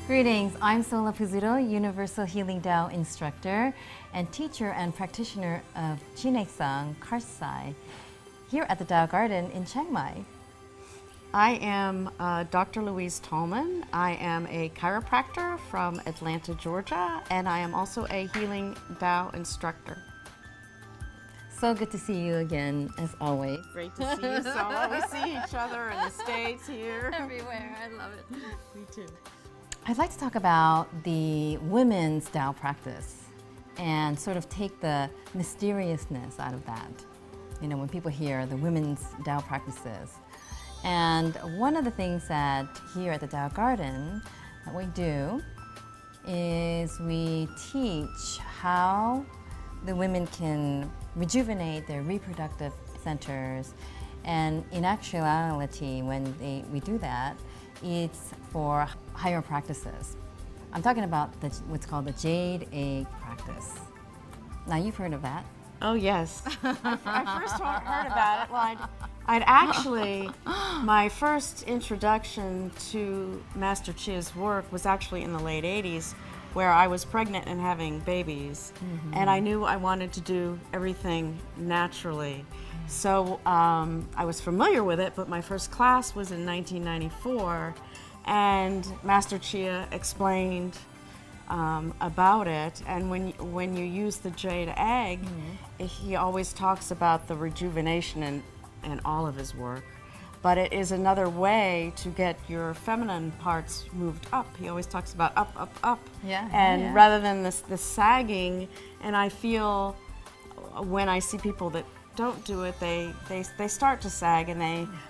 Greetings, I'm Solla Pizzuto, Universal Healing Tao instructor and teacher and practitioner of Chinese Tsang, here at the Tao Garden in Chiang Mai. I am Dr. Louise Tolman. I am a chiropractor from Atlanta, Georgia, and I am also a Healing Tao instructor. So good to see you again, as always. Great to see you, Solla. We see each other in the States here. Everywhere, I love it. Me too. I'd like to talk about the women's Tao practice and sort of take the mysteriousness out of that. You know, when people hear the women's Tao practices. And one of the things that here at the Tao Garden that we do is we teach how the women can rejuvenate their reproductive centers. And in actuality, when we do that, it's for higher practices. I'm talking about what's called the Jade egg practice. Now, you've heard of that. Oh, yes. I first heard about it. Well, I'd actually, my first introduction to Master Chia's work was actually in the late 80s, where I was pregnant and having babies. And I knew I wanted to do everything naturally. So I was familiar with it, but my first class was in 1994, and Master Chia explained about it. And when you use the jade egg, he always talks about the rejuvenation in all of his work. But it is another way to get your feminine parts moved up. He always talks about up, up, up. Yeah. And rather than this sagging, and I feel when I see people that don't do it, they start to sag, and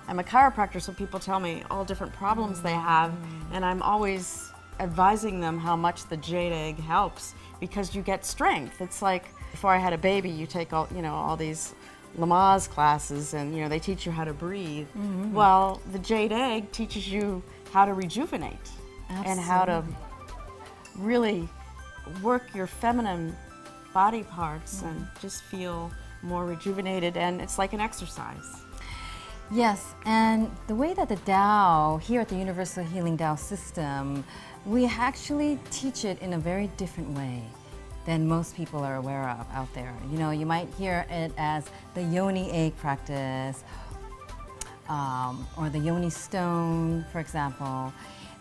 I'm a chiropractor, so people tell me all different problems they have, and I'm always advising them how much the jade egg helps, because you get strength. It's like before I had a baby, you take all these Lamaze classes, and they teach you how to breathe. Well, the jade egg teaches you how to rejuvenate. Absolutely. And how to really work your feminine body parts and just feel more rejuvenated, and it's like an exercise. Yes, and the way that the Tao, here at the Universal Healing Tao system, we actually teach it in a very different way than most people are aware of out there. You might hear it as the yoni egg practice, or the yoni stone, for example.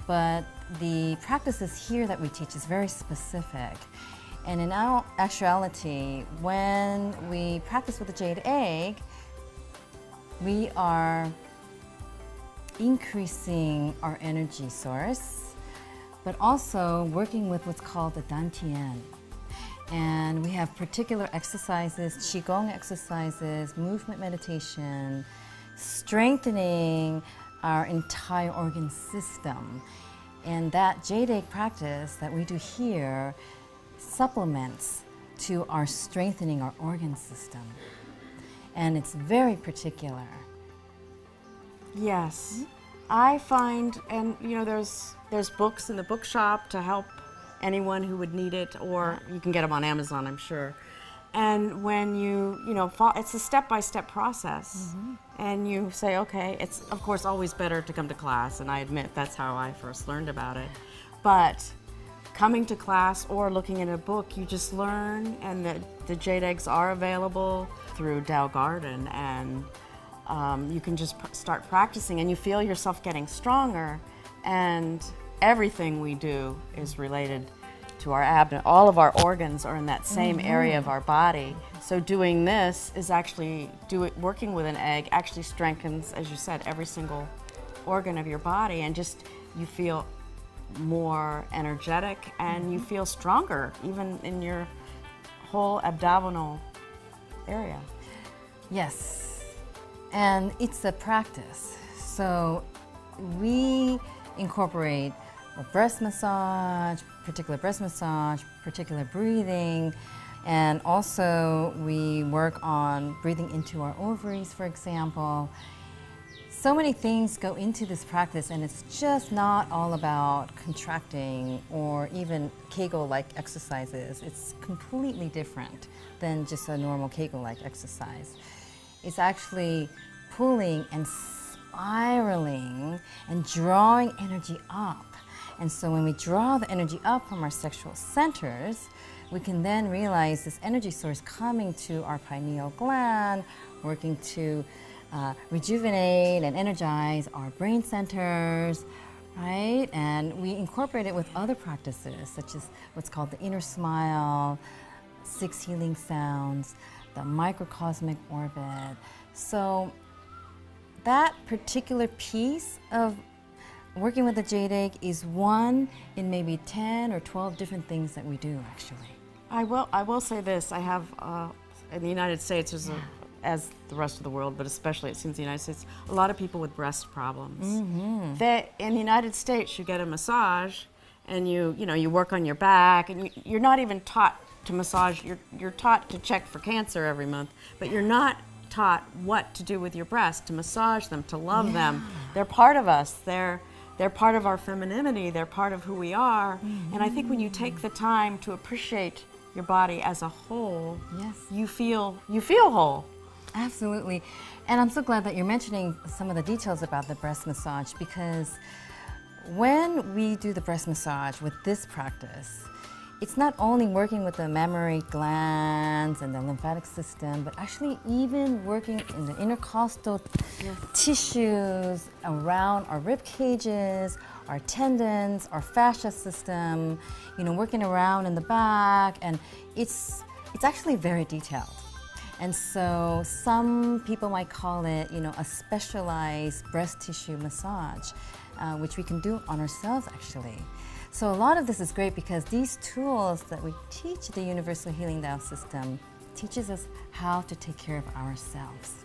But the practices here that we teach is very specific. And in actuality, when we practice with the jade egg, we are increasing our energy source, but also working with what's called the dantian. And we have particular exercises, qigong exercises, movement meditation, strengthening our entire organ system. And that jade egg practice that we do here supplements to our strengthening our organ system. And it's very particular. Yes. I find, and there's books in the bookshop to help anyone who would need it, or you can get them on Amazon, I'm sure. And when it's a step-by-step process, and you say, okay, it's of course always better to come to class, and I admit that's how I first learned about it. But coming to class or looking at a book, you just learn, and the jade eggs are available through Tao Garden, and you can just start practicing, and you feel yourself getting stronger. And everything we do is related to our abdomen. All of our organs are in that same area of our body. So doing this is actually, working with an egg actually strengthens, as you said, every single organ of your body, and just you feel more energetic, and you feel stronger even in your whole abdominal area. Yes, and it's a practice. So we incorporate a breast massage, particular breathing, and also we work on breathing into our ovaries, for example. So many things go into this practice, and it's just not all about contracting or even Kegel-like exercises. It's completely different than just a normal Kegel-like exercise. It's actually pulling and spiraling and drawing energy up And so when we draw the energy up from our sexual centers, we can then realize this energy source coming to our pineal gland, working to rejuvenate and energize our brain centers, right? And we incorporate it with other practices, such as what's called the inner smile, 6 healing sounds, the microcosmic orbit. So that particular piece of working with the jade egg is one in maybe 10 or 12 different things that we do, actually. I will say this. I have, in the United States, there's as the rest of the world, but especially it seems the United States, a lot of people with breast problems. That in the United States, you get a massage, and you work on your back, and you're not even taught to massage. You're taught to check for cancer every month, but you're not taught what to do with your breasts, to massage them, to love them. They're part of us. They're part of our femininity. They're part of who we are. And I think when you take the time to appreciate your body as a whole, you feel whole. Absolutely. And I'm so glad that you're mentioning some of the details about the breast massage, because when we do the breast massage with this practice, it's not only working with the mammary glands and the lymphatic system, but actually even working in the intercostal tissues around our rib cages, our tendons, our fascia system, working around in the back, and it's actually very detailed. And so some people might call it, a specialized breast tissue massage, which we can do on ourselves, actually. So a lot of this is great because these tools that we teach the Universal Healing Tao system teaches us how to take care of ourselves.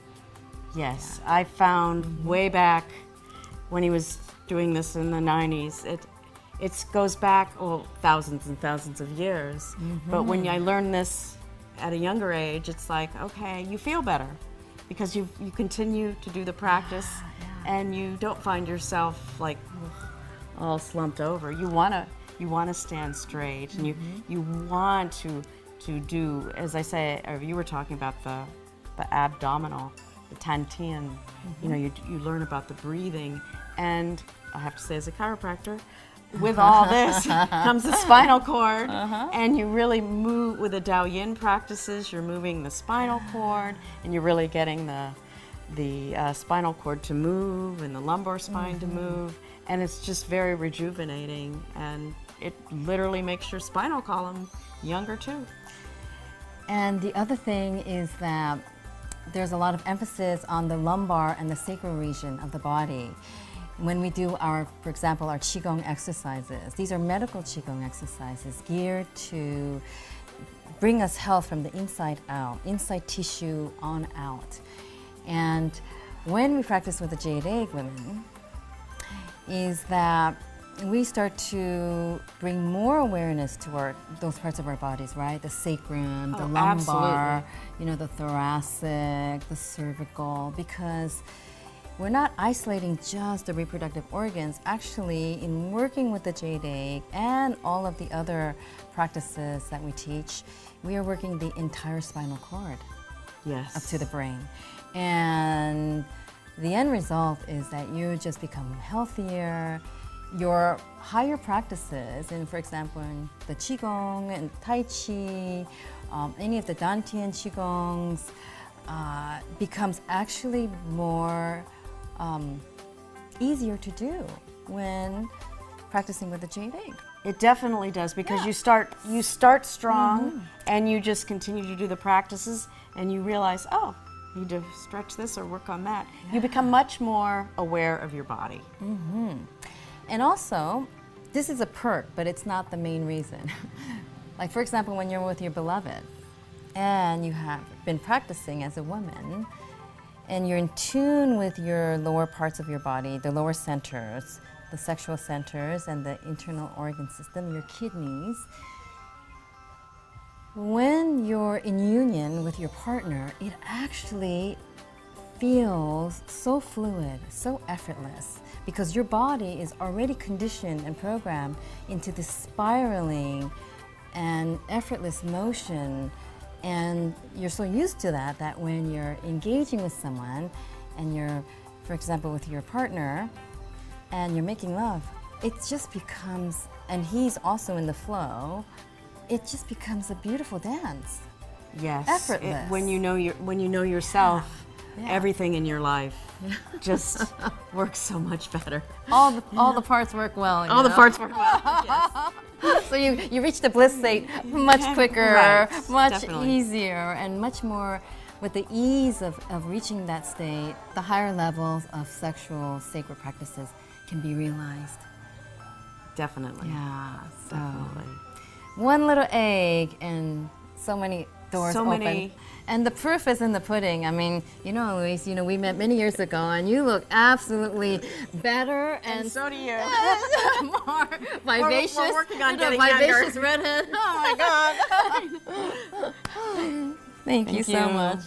Yes, I found way back when he was doing this in the 90s, it goes back thousands and thousands of years. But when I learned this at a younger age, it's like, okay, you feel better because you continue to do the practice and you don't find yourself like all slumped over. You want to stand straight, and you want to do, as I say, or you were talking about the abdominal, the Tantian. You learn about the breathing, and I have to say, as a chiropractor, with all this comes the spinal cord, and you really move with the Tao Yin practices. You're moving the spinal cord, and you're really getting the spinal cord to move and the lumbar spine to move, and it's just very rejuvenating, and it literally makes your spinal column younger too. And the other thing is that there's a lot of emphasis on the lumbar and the sacral region of the body. When we do for example, our Qigong exercises, these are medical Qigong exercises geared to bring us health from the inside out, inside tissue on out. And when we practice with the Jade Egg women, is that we start to bring more awareness to those parts of our bodies, right? The sacrum, the lumbar, the thoracic, the cervical, because we're not isolating just the reproductive organs. Actually, in working with the Jade Egg and all of the other practices that we teach, we are working the entire spinal cord up to the brain. And the end result is that you just become healthier. Your higher practices, and for example, in the Qigong and Tai Chi, any of the Dantian Qigongs, becomes actually more easier to do when practicing with the Jade Egg. It definitely does, because you start strong, and you just continue to do the practices, and you realize, oh, you need to stretch this or work on that. You become much more aware of your body. And also, this is a perk, but it's not the main reason. Like, for example, when you're with your beloved and you have been practicing as a woman, and you're in tune with your lower parts of your body, the lower centers, the sexual centers, and the internal organ system, your kidneys. When you're in union with your partner, it actually feels so fluid, so effortless, because your body is already conditioned and programmed into this spiraling and effortless motion. And you're so used to that when you're engaging with someone and you're, for example, with your partner, and you're making love, it just becomes, and he's also in the flow, it just becomes a beautiful dance. Yes. Effortless. When you know yourself, Yeah. everything in your life just works so much better. All the parts work well. All the parts work well. Yes. So you reach the bliss state much quicker, Right, much definitely. easier, and much more with the ease of reaching that state. The higher levels of sexual sacred practices can be realized. Definitely. Yeah. So Definitely. one little egg and so many doors So open. many. And the proof is in the pudding. I mean, you know, Louise, you know, we met many years ago, and you look absolutely better And so do you. more vivacious. We're working on you know, getting vivacious younger. redhead. Oh my God. Thank you so much.